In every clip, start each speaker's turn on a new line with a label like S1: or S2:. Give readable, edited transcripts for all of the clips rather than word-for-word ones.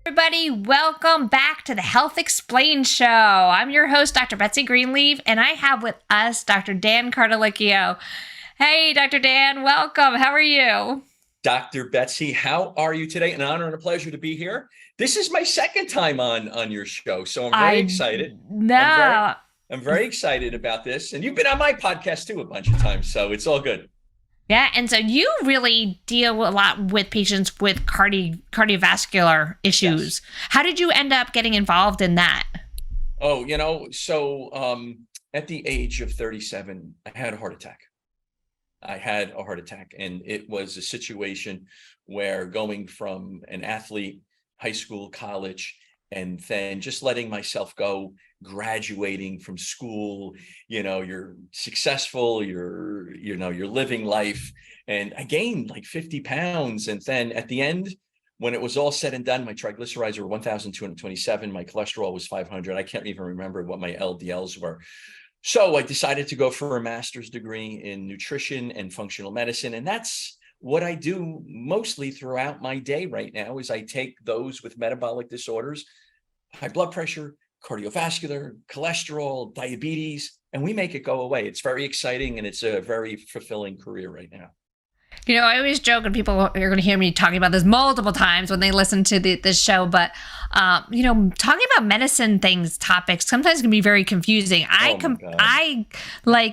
S1: Everybody, welcome back to the Health Explained Show. I'm your host, Dr. Betsy Greenleaf, and I have with us Dr. Dan Cardellichio. Hey, Dr. Dan, welcome. How are you?
S2: Dr. Betsy, how are you today? An honor and a pleasure to be here. This is my second time on your show, so I'm very excited.
S1: No.
S2: I'm very excited about this, and you've been on my podcast too a bunch of times, so it's all good.
S1: Yeah, and so you really deal a lot with patients with cardiovascular issues. Yes. How did you end up getting involved in that?
S2: Oh, at the age of 37, I had a heart attack. And it was a situation where going from an athlete, high school, college, and then just letting myself go, graduating from school, you're successful, you're living life. And I gained like 50 pounds. And then at the end, when it was all said and done, my triglycerides were 1,227, my cholesterol was 500. I can't even remember what my LDLs were. So I decided to go for a master's degree in nutrition and functional medicine. And that's what I do mostly throughout my day right now is I take those with metabolic disorders, high blood pressure, cardiovascular, cholesterol, diabetes, and we make it go away. It's very exciting and it's a very fulfilling career right now.
S1: I always joke, and people are going to hear me talking about this multiple times when they listen to this show, but, talking about medicine topics sometimes can be very confusing. I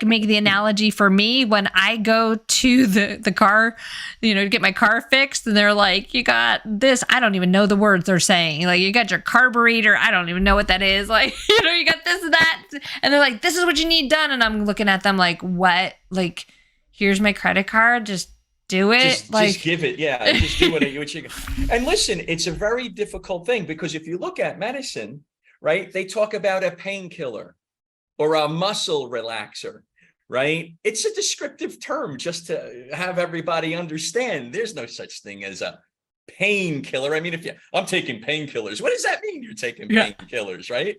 S1: make the analogy for me when I go to the car, to get my car fixed, and they're like, you got this. I don't even know the words they're saying. Like, you got your carburetor. I don't even know what that is. Like, you got this and that. And they're like, this is what you need done. And I'm looking at them like, what? Like, here's my credit card. Just do it.
S2: Just give it. Yeah. Just do what you And listen, it's a very difficult thing because if you look at medicine, right, they talk about a painkiller or a muscle relaxer, right? It's a descriptive term just to have everybody understand. There's no such thing as a painkiller. I mean, I'm taking painkillers, what does that mean? You're taking painkillers, right?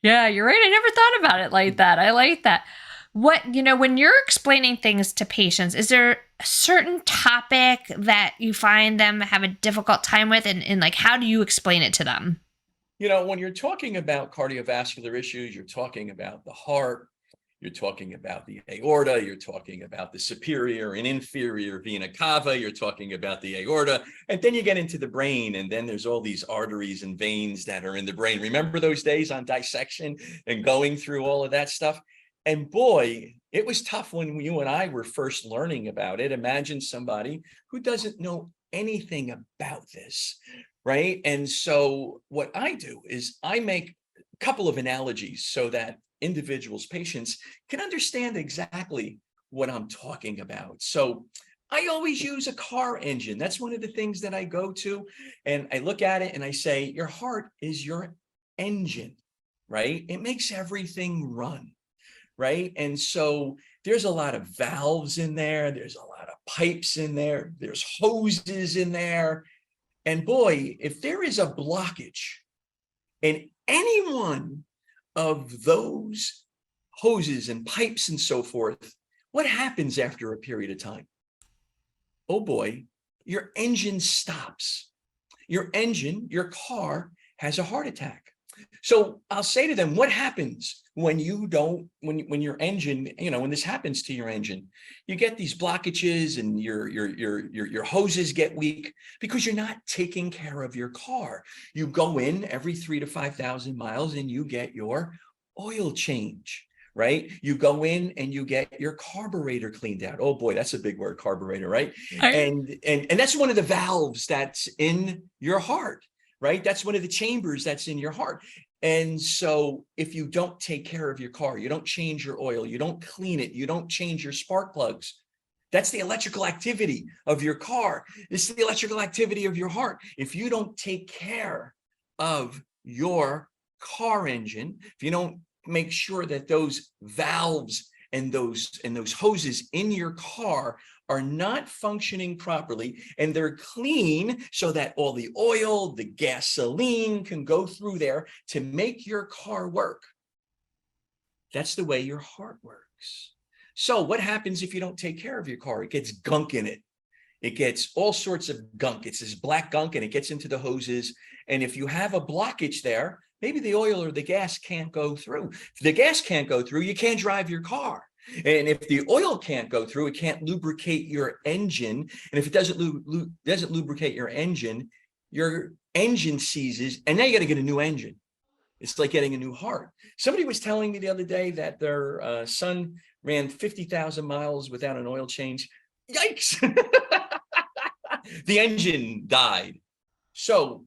S1: Yeah, you're right. I never thought about it like that. I like that. When you're explaining things to patients, is there a certain topic that you find them have a difficult time with? And like, how do you explain it to them?
S2: When you're talking about cardiovascular issues, you're talking about the heart, you're talking about the aorta, you're talking about the superior and inferior vena cava, you're talking about the aorta, and then you get into the brain, and then there's all these arteries and veins that are in the brain. Remember those days on dissection and going through all of that stuff? And boy, it was tough when you and I were first learning about it. Imagine somebody who doesn't know anything about this, right? And so what I do is I make a couple of analogies so that individuals, patients can understand exactly what I'm talking about. So I always use a car engine. That's one of the things that I go to, and I look at it and I say, your heart is your engine, right? It makes everything run. Right. And so there's a lot of valves in there. There's a lot of pipes in there. There's hoses in there. And boy, if there is a blockage in any one of those hoses and pipes and so forth, what happens after a period of time? Oh boy, your engine stops. Your engine, your car has a heart attack. So I'll say to them, what happens when your engine, when this happens to your engine, you get these blockages and your hoses get weak because you're not taking care of your car. You go in every 3,000 to 5,000 miles and you get your oil change, right? You go in and you get your carburetor cleaned out. Oh boy, that's a big word, carburetor, right? And that's one of the valves that's in your heart. Right? That's one of the chambers that's in your heart. And so if you don't take care of your car, you don't change your oil, you don't clean it, you don't change your spark plugs, that's the electrical activity of your car. It's the electrical activity of your heart. If you don't take care of your car engine, if you don't make sure that those valves and those hoses in your car are not functioning properly and they're clean so that all the oil, the gasoline can go through there to make your car work. That's the way your heart works. So what happens if you don't take care of your car? It gets gunk in it. It gets all sorts of gunk. It's this black gunk and it gets into the hoses. And if you have a blockage there, maybe the oil or the gas can't go through. If the gas can't go through, you can't drive your car. And if the oil can't go through, it can't lubricate your engine. And if it doesn't lubricate your engine seizes, and now you got to get a new engine. It's like getting a new heart. Somebody was telling me the other day that their son ran 50,000 miles without an oil change. Yikes. The engine died. So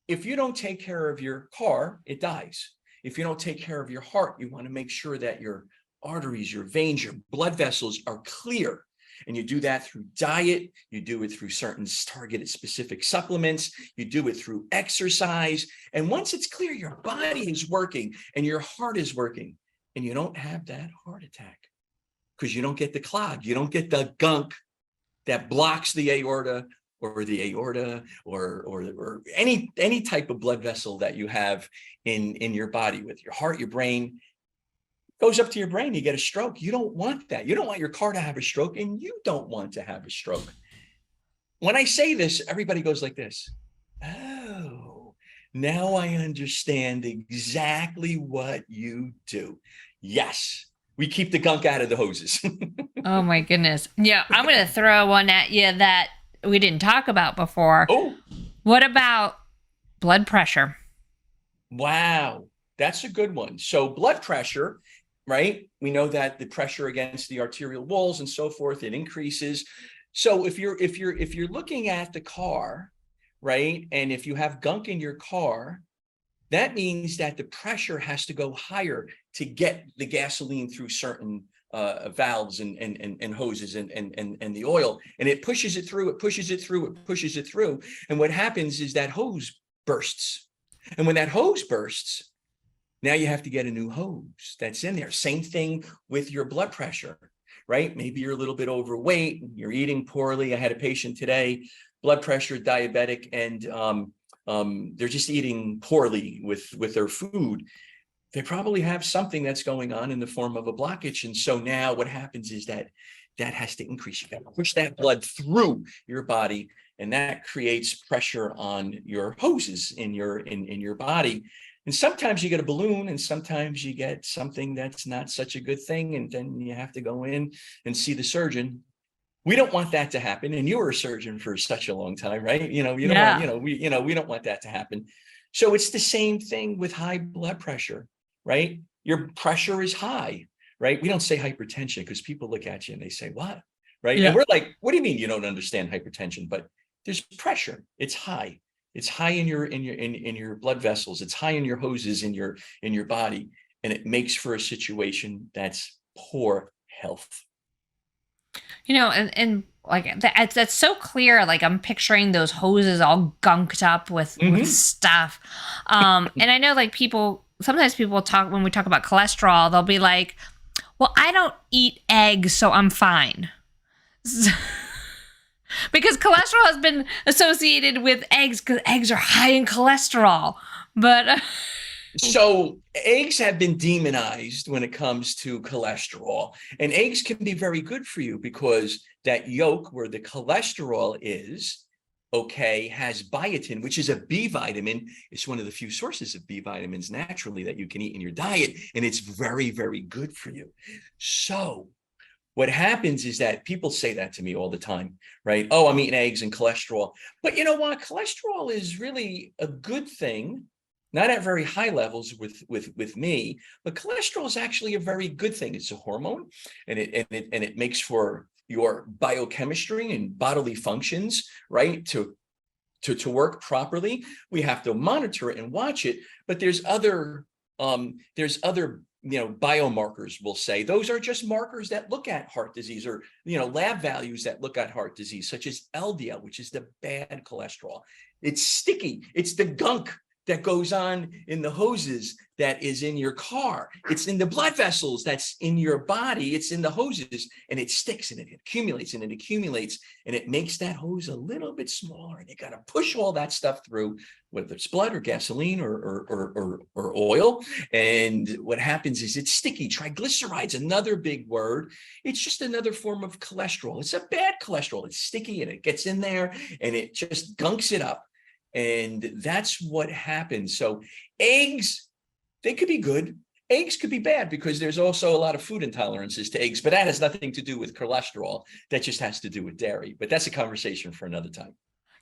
S2: if you don't take care of your car, it dies. If you don't take care of your heart, you want to make sure that your arteries, your veins, your blood vessels are clear. And you do that through diet. You do it through certain targeted specific supplements. You do it through exercise. And once it's clear, your body is working and your heart is working, and you don't have that heart attack because you don't get the clog. You don't get the gunk that blocks the aorta or any type of blood vessel that you have in your body. With your heart, your brain goes up to your brain, you get a stroke. You don't want that. You don't want your car to have a stroke, and you don't want to have a stroke. When I say this, everybody goes like this. Oh, now I understand exactly what you do. Yes, we keep the gunk out of the hoses.
S1: Oh my goodness. Yeah, I'm going to throw one at you that we didn't talk about before.
S2: Oh,
S1: what about blood pressure?
S2: Wow, that's a good one. So blood pressure, right? We know that the pressure against the arterial walls and so forth, it increases. So if you're looking at the car, right, and if you have gunk in your car, that means that the pressure has to go higher to get the gasoline through certain valves and hoses and the oil, and it pushes it through. And what happens is that hose bursts, and when that hose bursts, now you have to get a new hose that's in there. Same thing with your blood pressure, right? Maybe you're a little bit overweight, you're eating poorly. I had a patient today, blood pressure, diabetic, and they're just eating poorly with their food. They probably have something that's going on in the form of a blockage. And so now what happens is that has to increase. You got to push that blood through your body, and that creates pressure on your hoses in your body. And sometimes you get a balloon, and sometimes you get something that's not such a good thing, and then you have to go in and see the surgeon. We don't want that to happen. And you were a surgeon for such a long time, right? We don't want that to happen. So it's the same thing with high blood pressure, right? Your pressure is high, right? We don't say hypertension because people look at you and they say, what? Right? Yeah. And we're like, what do you mean you don't understand hypertension? But there's pressure. It's high. It's high in your blood vessels. It's high in your hoses in your body, and it makes for a situation that's poor health.
S1: And like that's so clear. Like I'm picturing those hoses all gunked up with stuff. And I know like sometimes people talk, when we talk about cholesterol, they'll be like, well, I don't eat eggs, so I'm fine. Because cholesterol has been associated with eggs because eggs are high in cholesterol. But
S2: so eggs have been demonized when it comes to cholesterol, and eggs can be very good for you because that yolk where the cholesterol is, has biotin, which is a B vitamin. It's one of the few sources of B vitamins naturally that you can eat in your diet, and it's very, very good for you. So what happens is that people say that to me all the time, right? Oh, I'm eating eggs and cholesterol. But you know what? Cholesterol is really a good thing, not at very high levels with me, but cholesterol is actually a very good thing. It's a hormone, and it makes for your biochemistry and bodily functions, right? To work properly. We have to monitor it and watch it, but there's other biomarkers, we'll say. Those are just markers that look at heart disease, or, lab values that look at heart disease, such as LDL, which is the bad cholesterol. It's sticky. It's the gunk that goes on in the hoses that is in your car. It's in the blood vessels that's in your body. It's in the hoses, and it sticks and it accumulates and it accumulates, and it makes that hose a little bit smaller. And you got to push all that stuff through, whether it's blood or gasoline or oil. And what happens is it's sticky. Triglycerides, another big word. It's just another form of cholesterol. It's a bad cholesterol. It's sticky and it gets in there and it just gunks it up. And that's what happens. So eggs, they could be good. Eggs could be bad because there's also a lot of food intolerances to eggs, but that has nothing to do with cholesterol. That just has to do with dairy. But that's a conversation for another time.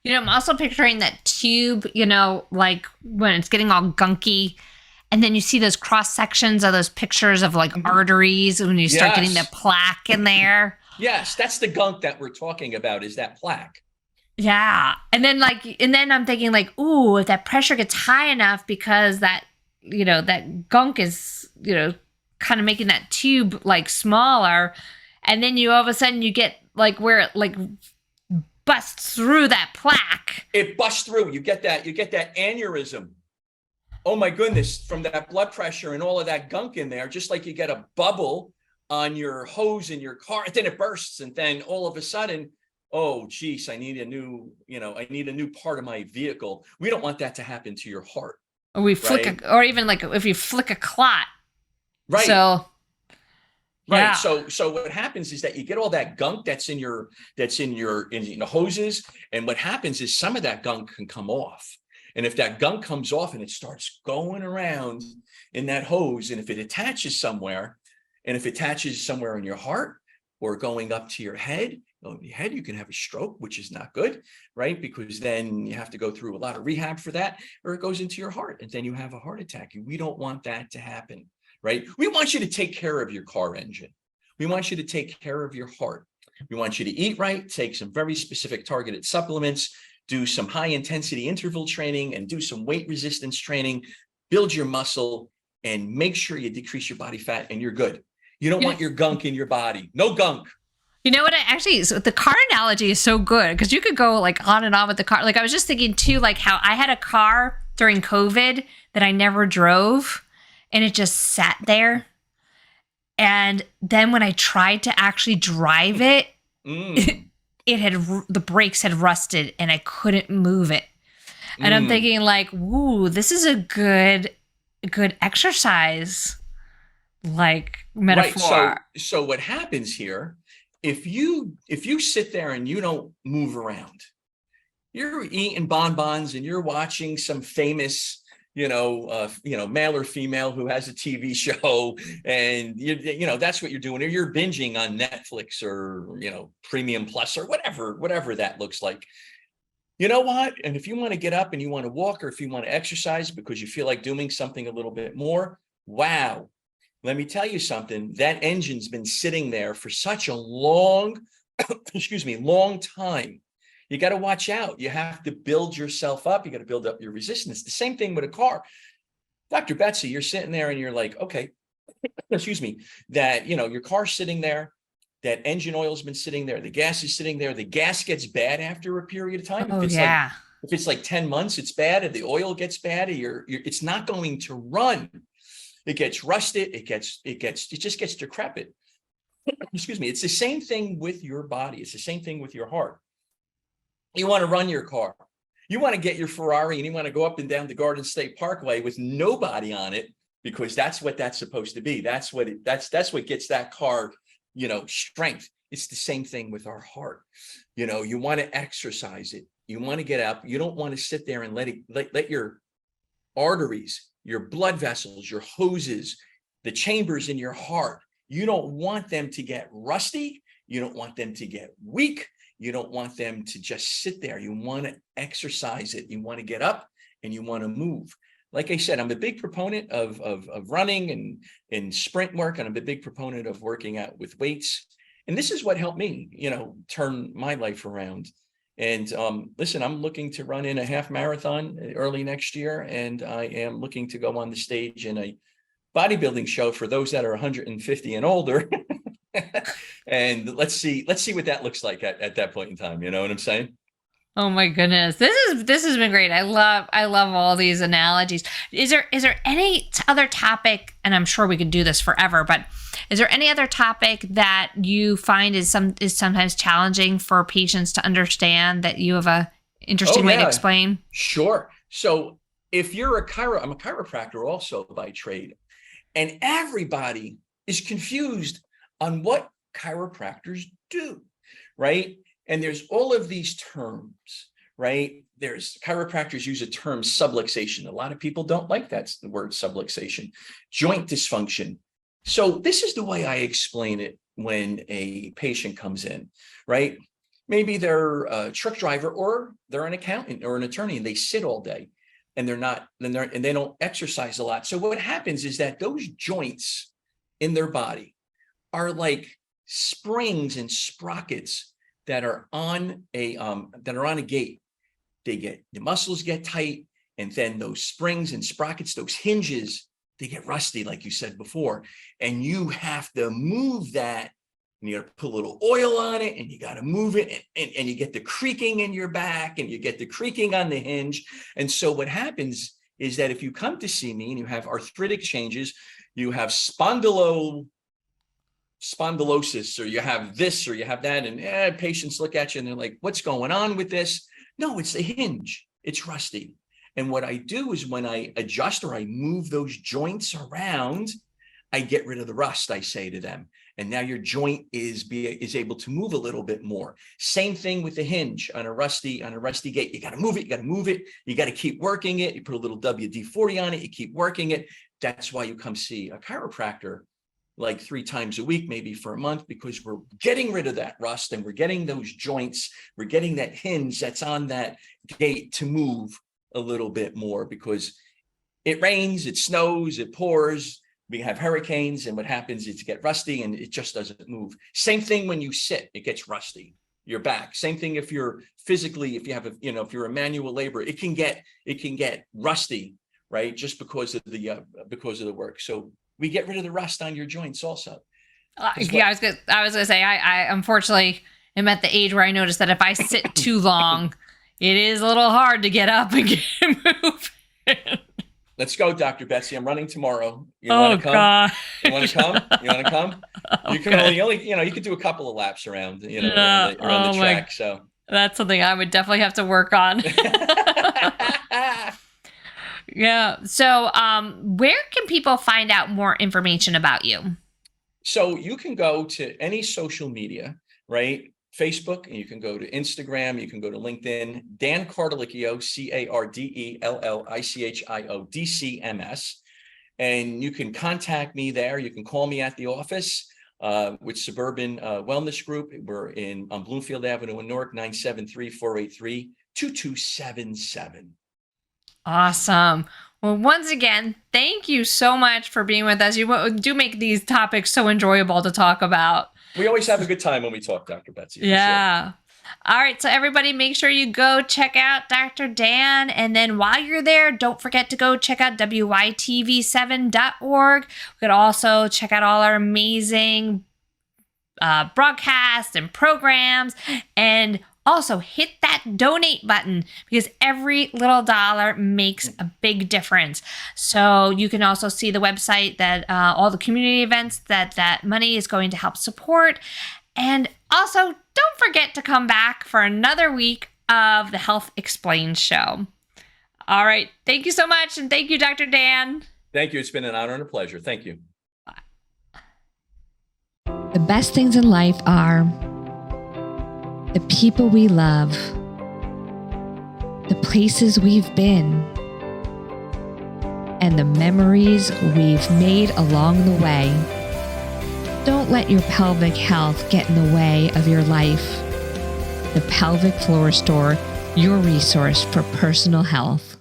S1: You know, I'm also picturing that tube, you know, like when it's getting all gunky. And then you see those cross sections of those pictures of like arteries when you start getting the plaque in there.
S2: Yes, that's the gunk that we're talking about, is that plaque.
S1: Yeah. And then I'm thinking like, ooh, if that pressure gets high enough because that, you know, that gunk is, you know, kind of making that tube like smaller. And then you all of a sudden you get like where it like busts through that plaque.
S2: It busts through. You get that aneurysm. Oh my goodness, from that blood pressure and all of that gunk in there, just like you get a bubble on your hose in your car, and then it bursts, and then all of a sudden, oh geez, I need a new part of my vehicle. We don't want that to happen to your heart.
S1: Or we flick or even like if you flick a clot.
S2: Right.
S1: So
S2: right.
S1: Yeah.
S2: So what happens is that you get all that gunk that's in the hoses. And what happens is some of that gunk can come off. And if that gunk comes off and it starts going around in that hose, and if it attaches somewhere, in your heart or going up to your head, you can have a stroke, which is not good, right? Because then you have to go through a lot of rehab for that, or it goes into your heart and then you have a heart attack. We don't want that to happen, right? We want you to take care of your car engine. We want you to take care of your heart. We want you to eat right, take some very specific targeted supplements, do some high intensity interval training, and do some weight resistance training, build your muscle, and make sure you decrease your body fat, and you're good. You don't want your gunk in your body. No gunk.
S1: You know what? So the car analogy is so good because you could go like on and on with the car. Like I was just thinking too, like how I had a car during COVID that I never drove, and it just sat there. And then when I tried to actually drive it, the brakes had rusted and I couldn't move it. And I'm thinking like, "Ooh, this is a good exercise." Like metaphor.
S2: Right. So what happens here, if you sit there and you don't move around, you're eating bonbons and you're watching some famous, male or female who has a TV show, and that's what you're doing, or you're binging on Netflix or Premium Plus or whatever that looks like. You know what? And if you want to get up and you want to walk, or if you want to exercise because you feel like doing something a little bit more, wow. Let me tell you something, that engine's been sitting there for such a long time. You got to watch out. You have to build yourself up. You got to build up your resistance. The same thing with a car. Dr. Betsy, you're sitting there and you're like, okay, that, your car's sitting there, that engine oil's been sitting there, the gas is sitting there, the gas gets bad after a period of time. If it's like 10 months, it's bad, and the oil gets bad, it's not going to run. It gets rusted. It just gets decrepit. It's the same thing with your body. It's the same thing with your heart. You want to run your car. You want to get your Ferrari and you want to go up and down the Garden State Parkway with nobody on it, because that's what that's supposed to be. That's what gets that car, strength. It's the same thing with our heart. You want to exercise it. You want to get up. You don't want to sit there and let your arteries, your blood vessels, your hoses, the chambers in your heart, you don't want them to get rusty. You don't want them to get weak. You don't want them to just sit there. You want to exercise it. You want to get up and you want to move. Like I said, I'm a big proponent of running and sprint work, and I'm a big proponent of working out with weights. And this is what helped me, turn my life around. And listen, I'm looking to run in a half marathon early next year, and I am looking to go on the stage in a bodybuilding show for those that are 150 and older. And let's see what that looks like at that point in time. You know what I'm saying?
S1: Oh my goodness. This has been great. I love all these analogies. Is there any other topic, and I'm sure we could do this forever, but is there any other topic that you find is sometimes challenging for patients to understand that you have a interesting way to explain?
S2: Sure. So if you're I'm a chiropractor also by trade, and everybody is confused on what chiropractors do, right? And there's all of these terms, right? There's chiropractors use a term subluxation. A lot of people don't like the word subluxation, joint dysfunction. So this is the way I explain it when a patient comes in, right? Maybe they're a truck driver or they're an accountant or an attorney and they sit all day and they don't exercise a lot. So what happens is that those joints in their body are like springs and sprockets that are on a gate. The muscles get tight, and then those springs and sprockets, those hinges, they get rusty, like you said before. And you have to move that, and you got to put a little oil on it, and you got to move it, and you get the creaking in your back, and you get the creaking on the hinge. And so what happens is that if you come to see me and you have arthritic changes, you have spondylosis, or you have this, or you have that, and patients look at you and they're like, what's going on with this? No, it's the hinge. It's rusty. And what I do is when I adjust or I move those joints around, I get rid of the rust, I say to them. And now your joint is able to move a little bit more. Same thing with the hinge on a rusty gate. You got to move it. You got to keep working it. You put a little WD-40 on it. You keep working it. That's why you come see a chiropractor like 3 times a week, maybe for a month, because we're getting rid of that rust and we're getting those joints, we're getting that hinge that's on that gate to move a little bit more, because it rains, it snows, it pours, we have hurricanes, and what happens is it gets rusty and it just doesn't move. Same thing when you sit, it gets rusty. Your back. Same thing if you're if you're a manual laborer, it can get rusty, right? Just because of the work. So we get rid of the rust on your joints also.
S1: I was gonna say, I unfortunately am at the age where I notice that if I sit too long, it is a little hard to get up and get moving.
S2: Let's go, Dr. Betsy. I'm running tomorrow. You want to come? God. You want to come? You want to come? You can only you could do a couple of laps around, around the track. So
S1: that's something I would definitely have to work on. Yeah. So, where can people find out more information about you?
S2: So you can go to any social media, right? Facebook, and you can go to Instagram, you can go to LinkedIn, Dan Cardellichio, Cardellichio, DCMS. And you can contact me there. You can call me at the office with Suburban Wellness Group. We're on Bloomfield Avenue in Newark, 973-483-2277.
S1: Awesome. Well, once again, thank you so much for being with us. You do make these topics so enjoyable to talk about.
S2: We always have a good time when we talk, Dr. Betsy.
S1: Yeah. Sure. All right. So everybody, make sure you go check out Dr. Dan. And then while you're there, don't forget to go check out wytv7.org. We could also check out all our amazing broadcasts and programs, and also hit that donate button, because every little dollar makes a big difference. So you can also see the website that all the community events that money is going to help support. And also don't forget to come back for another week of the Health Explained show. All right. Thank you so much. And thank you, Dr. Dan.
S2: Thank you. It's been an honor and a pleasure. Thank you.
S3: The best things in life are the people we love, the places we've been, and the memories we've made along the way. Don't let your pelvic health get in the way of your life. The Pelvic Floor Store, your resource for personal health.